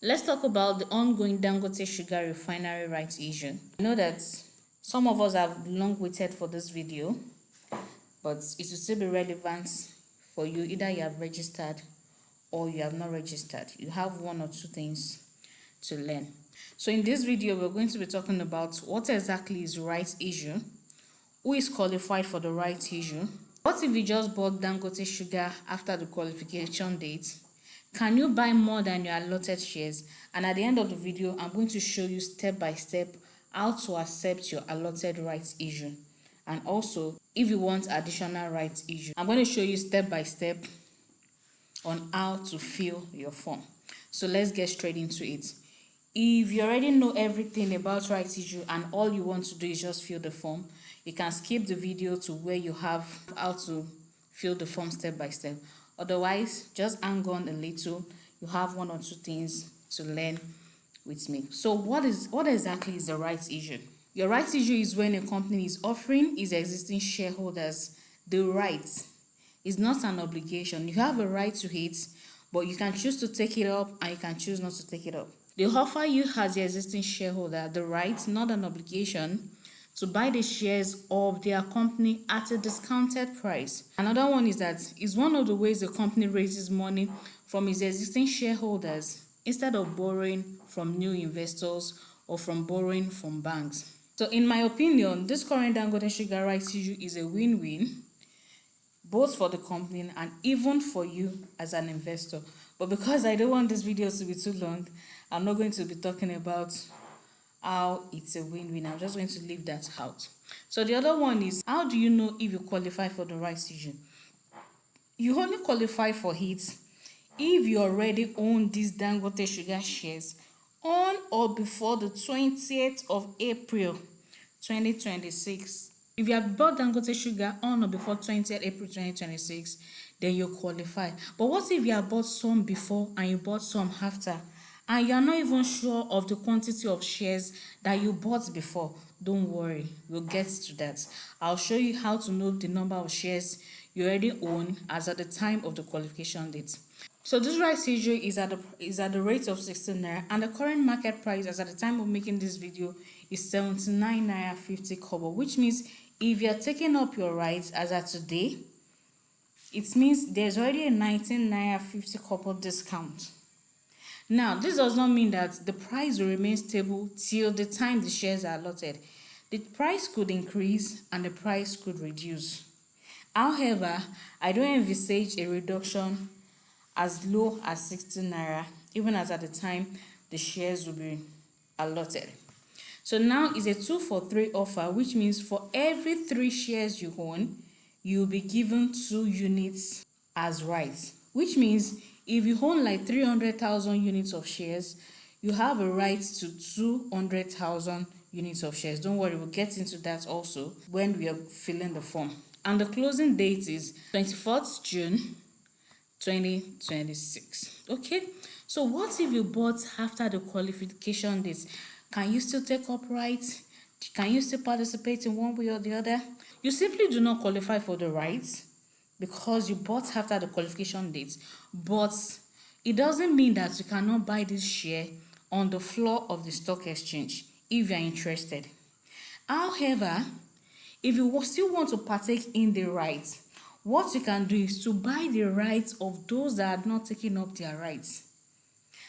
Let's talk about the ongoing Dangote Sugar Refinery Rights Issue. I know that some of us have long waited for this video, but it will still be relevant for you. Either you have registered or you have not registered. You have one or two things to learn. So in this video, we're going to be talking about what exactly is rights issue, who is qualified for the rights issue, what if you just bought Dangote Sugar after the qualification date, can you buy more than your allotted shares, and at the end of the video, I'm going to show you step by step how to accept your allotted rights issue, and also if you want additional rights issue. I'm going to show you step by step on how to fill your form. So let's get straight into it. If you already know everything about rights issue and all you want to do is just fill the form, you can skip the video to where you have how to fill the form step by step. Otherwise, just hang on a little. You have one or two things to learn with me. So what exactly is the rights issue? Your rights issue is when a company is offering its existing shareholders the right. It's not an obligation. You have a right to it, but you can choose to take it up and you can choose not to take it up. They offer you as the existing shareholder the right, not an obligation, to buy the shares of their company at a discounted price. Another one is that it's one of the ways the company raises money from its existing shareholders instead of borrowing from new investors or from borrowing from banks. So in my opinion, this current Dangote Sugar Rights Issue is a win-win, both for the company and even for you as an investor. But because I don't want this video to be too long, I'm not going to be talking about how it's a win-win. I'm just going to leave that out. So the other one is, how do you know if you qualify for the rights issue? You only qualify for it if you already own these Dangote Sugar shares on or before the 20th of April 2026. If you have bought Dangote Sugar on or before 20th April 2026, then you qualify. But what if you have bought some before and you bought some after, and you are not even sure of the quantity of shares that you bought before? Don't worry, we'll get to that. I'll show you how to know the number of shares you already own as at the time of the qualification date. So this rights issue is at the rate of 16 naira, and the current market price as at the time of making this video is 79 naira 50 kobo, which means if you are taking up your rights as at today, it means there's already a 19 naira 50 kobo discount. Now, this does not mean that the price will remain stable till the time the shares are allotted. The price could increase and the price could reduce. However, I don't envisage a reduction as low as 16 naira, even as at the time the shares will be allotted. So now is a 2 for 3 offer, which means for every 3 shares you own, you'll be given 2 units as rights, which means if you own like 300,000 units of shares, you have a right to 200,000 units of shares. Don't worry, we'll get into that also when we are filling the form. And the closing date is 24th June 2026. Okay, so what if you bought after the qualification date? Can you still take up rights? Can you still participate in one way or the other? You simply do not qualify for the rights because you bought after the qualification date, but it doesn't mean that you cannot buy this share on the floor of the stock exchange if you are interested. However, if you still want to partake in the rights, what you can do is to buy the rights of those that are not taking up their rights.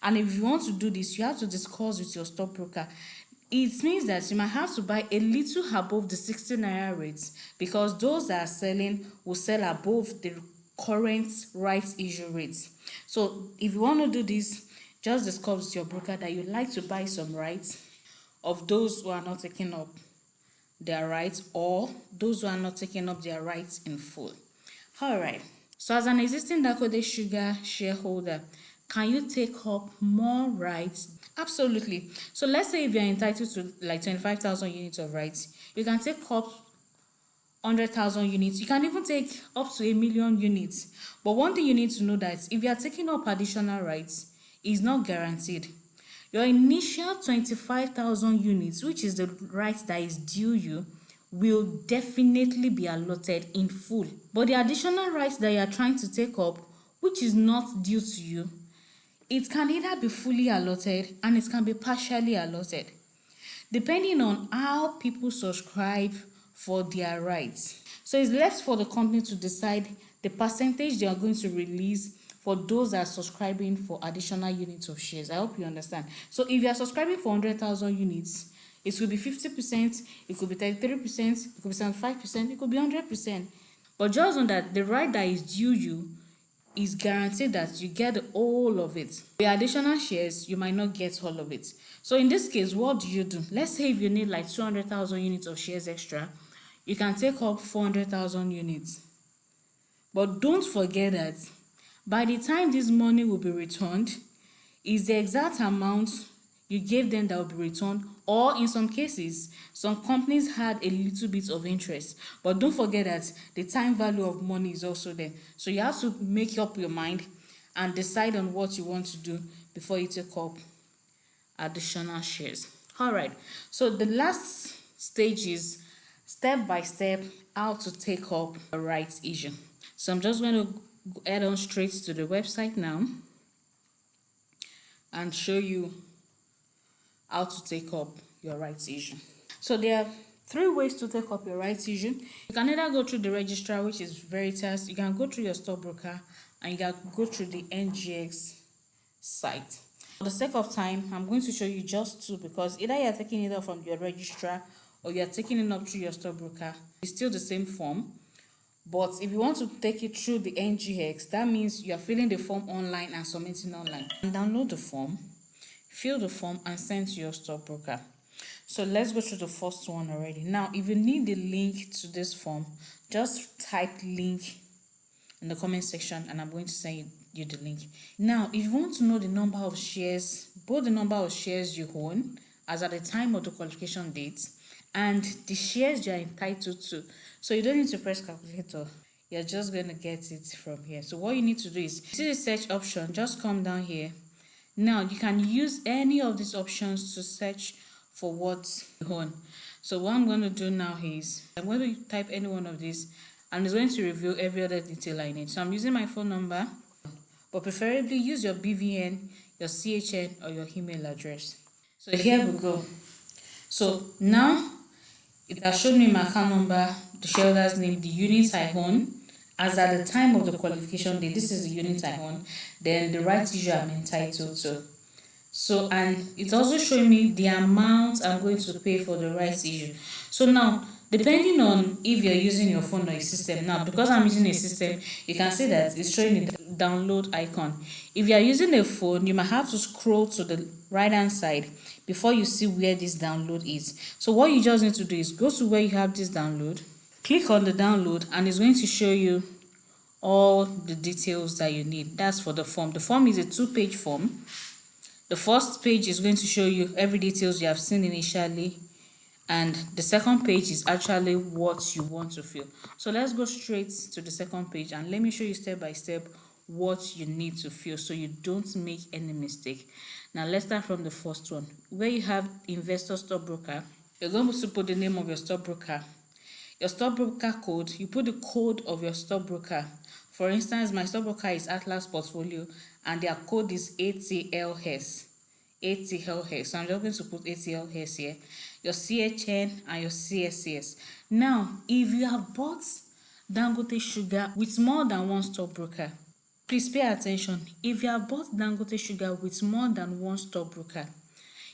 And if you want to do this, you have to discuss with your stockbroker. It means that you might have to buy a little above the 60 naira rates, because those that are selling will sell above the current rights issue rates. So if you want to do this, just discuss with your broker that you'd like to buy some rights of those who are not taking up their rights, or those who are not taking up their rights in full. All right. So as an existing Dangote Sugar shareholder, can you take up more rights? Absolutely. So let's say if you're entitled to like 25,000 units of rights, you can take up 100,000 units. You can even take up to 1,000,000 units. But one thing you need to know that if you are taking up additional rights, it's not guaranteed. Your initial 25,000 units, which is the right that is due you, will definitely be allotted in full. But the additional rights that you are trying to take up, which is not due to you, it can either be fully allotted and it can be partially allotted, depending on how people subscribe for their rights. So it's left for the company to decide the percentage they are going to release for those that are subscribing for additional units of shares. I hope you understand. So if you are subscribing for 100,000 units, it could be 50%, it could be 33%, it could be 75%, it could be 100%. But just know that the right that is due you is guaranteed that you get all of it. The additional shares, you might not get all of it. So in this case, what do? Let's say if you need like 200,000 units of shares extra, you can take up 400,000 units. But don't forget that by the time this money will be returned, is the exact amount you gave them that will be returned, or in some cases, some companies had a little bit of interest. But don't forget that the time value of money is also there. So you have to make up your mind and decide on what you want to do before you take up additional shares. All right, so the last stage is step by step how to take up a rights issue. So I'm just going to head on straight to the website now and show you how to take up your rights issue. So there are 3 ways to take up your rights issue. You can either go through the registrar, which is Veritas. You can go through your stockbroker, and you can go through the NGX site. For the sake of time, I'm going to show you just 2, because either you're taking it up from your registrar or you're taking it up through your stockbroker. It's still the same form. But if you want to take it through the NGX, that means you are filling the form online and submitting online. And download the form, fill the form, and send to your stockbroker. So let's go through the first one already. Now, if you need the link to this form, just type link in the comment section and I'm going to send you the link. Now, if you want to know the number of shares, both the number of shares you own as at the time of the qualification date and the shares you are entitled to. So you don't need to press calculator. You're just going to get it from here. So what you need to do is, see the search option, just come down here. Now you can use any of these options to search for what you own. So what I'm going to do now is, I'm going to type any one of these and it's going to reveal every other detail I need. So I'm using my phone number, but preferably use your BVN, your CHN, or your email address. So here we go. So now it has shown me my account number, the shareholder's name, the units I own as at the time of the qualification date. This is the unit I own, then the rights issue I'm entitled to. So, and it's also showing me the amount I'm going to pay for the rights issue. So now, depending on if you're using your phone or a system, now because I'm using a system, you can see that it's showing the download icon. If you're using a phone, you might have to scroll to the right hand side before you see where this download is. So what you just need to do is go to where you have this download, click on the download, and it's going to show you all the details that you need. That's for the form. The form is a 2-page form. The first page is going to show you every details you have seen initially, and the second page is actually what you want to fill. So let's go straight to the second page and let me show you step by step what you need to fill so you don't make any mistake. Now let's start from the first one. Where you have investor stockbroker, you're going to put the name of your stockbroker, your stockbroker code. You put the code of your stockbroker. For instance, my stockbroker is Atlas Portfolio and their code is ATLS. ATLS. So I'm just going to put ATLS here. Your CHN and your CSCS. Now, if you have bought Dangote Sugar with more than one stockbroker, please pay attention. If you have bought Dangote Sugar with more than one stockbroker,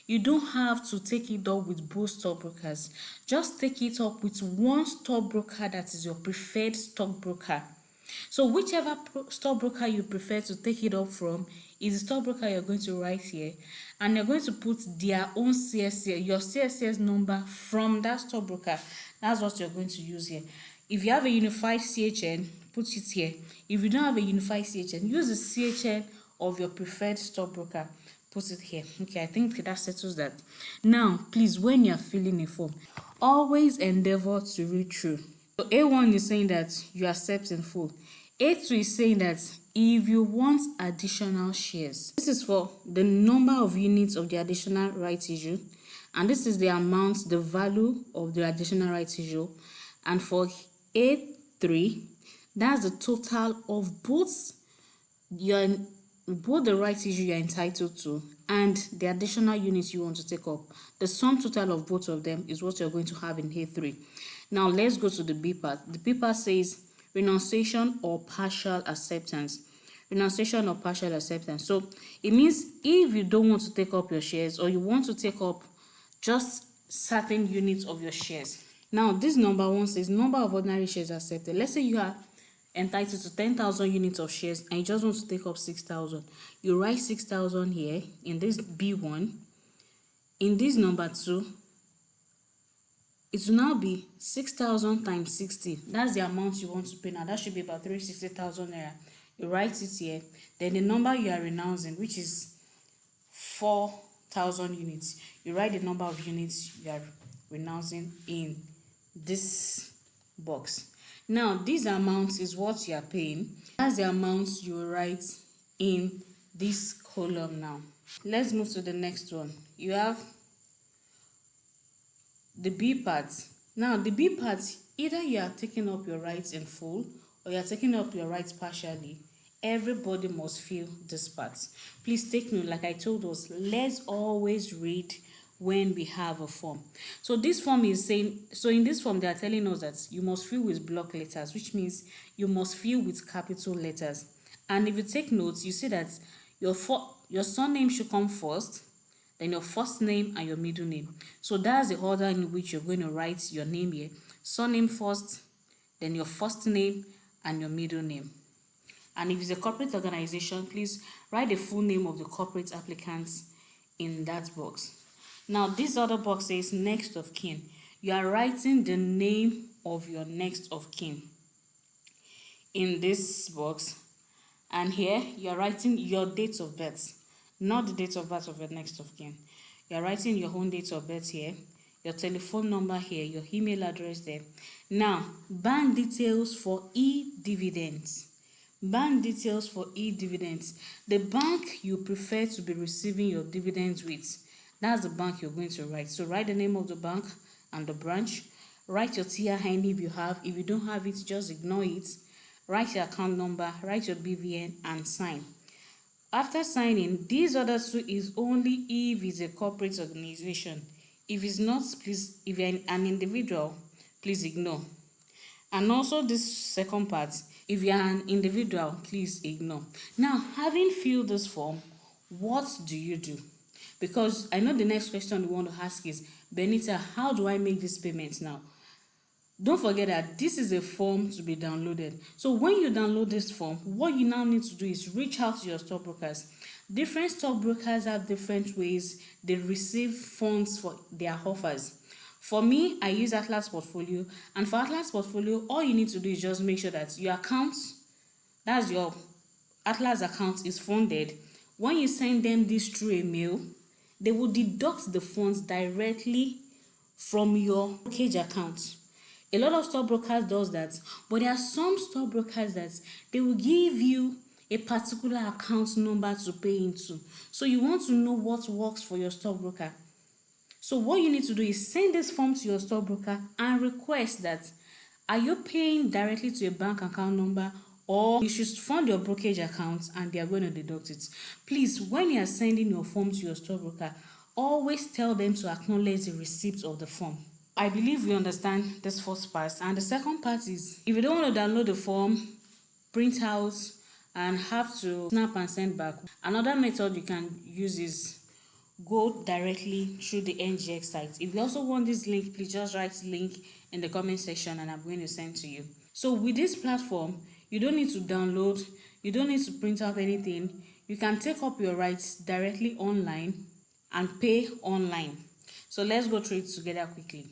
you don't have to take it up with both stockbrokers. Just take it up with one stockbroker that is your preferred stockbroker. So whichever stockbroker you prefer to take it up from is the stockbroker you're going to write here, and you're going to put their own CSCS, your CSCS number from that stockbroker. That's what you're going to use here. If you have a unified CHN, put it here. If you don't have a unified CHN, use the CHN of your preferred stockbroker. Put it here. Okay, I think that settles that. Now, please, when you're filling a form, always endeavor to read through. So A1 is saying that you accept in full. A2 is saying that if you want additional shares, this is for the number of units of the additional rights issue, and this is the amount, the value of the additional rights issue. And for A3, that's the total of both your both the rights issue you're entitled to and the additional units you want to take up. The sum total of both of them is what you're going to have in A3. Now let's go to the B part. The B part says renunciation or partial acceptance. Renunciation or partial acceptance. So it means if you don't want to take up your shares, or you want to take up just certain units of your shares. Now this number one says number of ordinary shares accepted. Let's say you are entitled to 10,000 units of shares and you just want to take up 6,000. You write 6,000 here in this B1. In this number 2, it will now be 6,000 times 60. That's the amount you want to pay now. That should be about 360,000 naira. You write it here. Then the number you are renouncing, which is 4,000 units. You write the number of units you are renouncing in this box. Now, this amount is what you are paying. That's the amount you write in this column now. Let's move to the next one. You have the B part. Now, the B part, either you are taking up your rights in full or you are taking up your rights partially. Everybody must fill this part. Please take note, like I told us, let's always read when we have a form. So this form is saying, so in this form they are telling us that you must fill with block letters, which means you must fill with capital letters. And if you take notes, you see that your surname should come first, then your first name and your middle name. So that's the order in which you're going to write your name here. Surname first, then your first name and your middle name. And if it's a corporate organization, please write the full name of the corporate applicants in that box. Now, this other box says next of kin. You are writing the name of your next of kin in this box. And here, you are writing your date of birth, not the date of birth of your next of kin. You are writing your own date of birth here, your telephone number here, your email address there. Now, bank details for e-dividends. Bank details for e-dividends. The bank you prefer to be receiving your dividends with, that's the bank you're going to write. So write the name of the bank and the branch. Write your TIN if you have. If you don't have it, just ignore it. Write your account number, write your BVN and sign. After signing, these other two is only if it's a corporate organization. If it's not, please, if you're an individual, please ignore. And also this second part, if you're an individual, please ignore. Now, having filled this form, what do you do? Because I know the next question we want to ask is, Benita, how do I make this payment now? Don't forget that this is a form to be downloaded. So when you download this form, what you now need to do is reach out to your stockbrokers. Different stockbrokers have different ways they receive funds for their offers. For me, I use Atlas Portfolio, and for Atlas Portfolio, all you need to do is just make sure that your account, that's your Atlas account, is funded. When you send them this through a mail, they will deduct the funds directly from your brokerage account. A lot of stockbrokers does that, but there are some stockbrokers that they will give you a particular account number to pay into. So you want to know what works for your stockbroker. So what you need to do is send this form to your stockbroker and request that, are you paying directly to a bank account number, or you should fund your brokerage account and they are going to deduct it. Please, when you are sending your form to your stockbroker, always tell them to acknowledge the receipt of the form. I believe we understand this first part. And the second part is, if you don't want to download the form, print out, and have to snap and send back, another method you can use is go directly through the NGX site. If you also want this link, please just write link in the comment section and I'm going to send to you. So with this platform, you don't need to download, you don't need to print out anything. You can take up your rights directly online and pay online. So let's go through it together quickly.